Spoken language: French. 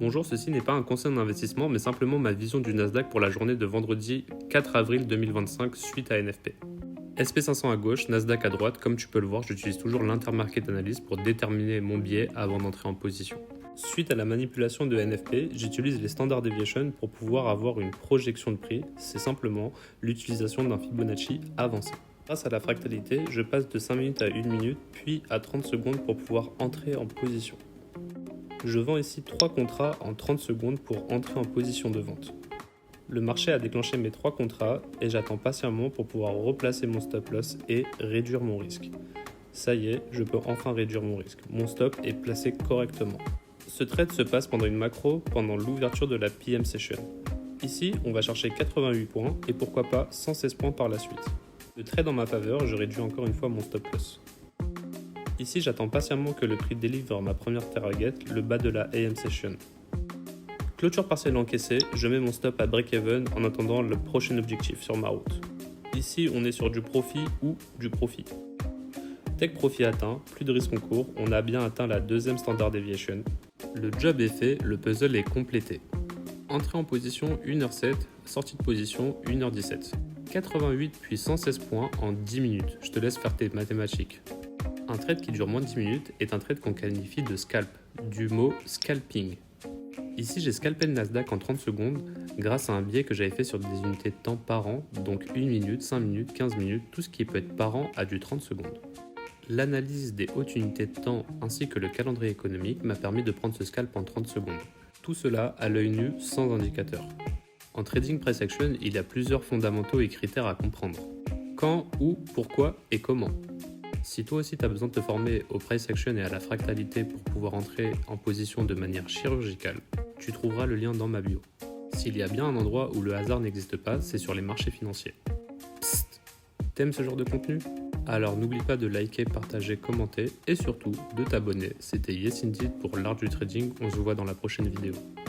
Bonjour, ceci n'est pas un conseil d'investissement, mais simplement ma vision du Nasdaq pour la journée de vendredi 4 avril 2025 suite à NFP. SP500 à gauche, Nasdaq à droite, comme tu peux le voir, j'utilise toujours l'intermarket analyse pour déterminer mon biais avant d'entrer en position. Suite à la manipulation de NFP, j'utilise les standard deviation pour pouvoir avoir une projection de prix, c'est simplement l'utilisation d'un Fibonacci avancé. Grâce à la fractalité, je passe de 5 minutes à 1 minute, puis à 30 secondes pour pouvoir entrer en position. Je vends ici 3 contrats en 30 secondes pour entrer en position de vente. Le marché a déclenché mes 3 contrats et j'attends patiemment pour pouvoir replacer mon stop loss et réduire mon risque. Ça y est, je peux enfin réduire mon risque. Mon stop est placé correctement. Ce trade se passe pendant une macro pendant l'ouverture de la PM Session. Ici, on va chercher 88 points et pourquoi pas 116 points par la suite. Le trade en ma faveur, je réduis encore une fois mon stop loss. Ici, j'attends patiemment que le prix délivre ma première target, le bas de la AM Session. Clôture partielle encaissée, je mets mon stop à break-even en attendant le prochain objectif sur ma route. Ici, on est sur du profit ou du profit. Take profit atteint, plus de risque en cours, on a bien atteint la deuxième standard deviation. Le job est fait, le puzzle est complété. Entrée en position 1h07, sortie de position 1h17. 88 puis 116 points en 10 minutes, je te laisse faire tes mathématiques. Un trade qui dure moins de 10 minutes est un trade qu'on qualifie de scalp, du mot scalping. Ici, j'ai scalpé le Nasdaq en 30 secondes grâce à un biais que j'avais fait sur des unités de temps par an, donc 1 minute, 5 minutes, 15 minutes, tout ce qui peut être par an a du 30 secondes. L'analyse des hautes unités de temps ainsi que le calendrier économique m'a permis de prendre ce scalp en 30 secondes. Tout cela à l'œil nu, sans indicateur. En trading price action, il y a plusieurs fondamentaux et critères à comprendre. Quand, où, pourquoi et comment. Si toi aussi tu as besoin de te former au price action et à la fractalité pour pouvoir entrer en position de manière chirurgicale, tu trouveras le lien dans ma bio. S'il y a bien un endroit où le hasard n'existe pas, c'est sur les marchés financiers. Psst, t'aimes ce genre de contenu? Alors n'oublie pas de liker, partager, commenter et surtout de t'abonner. C'était Yes Indeed pour l'art du trading, on se voit dans la prochaine vidéo.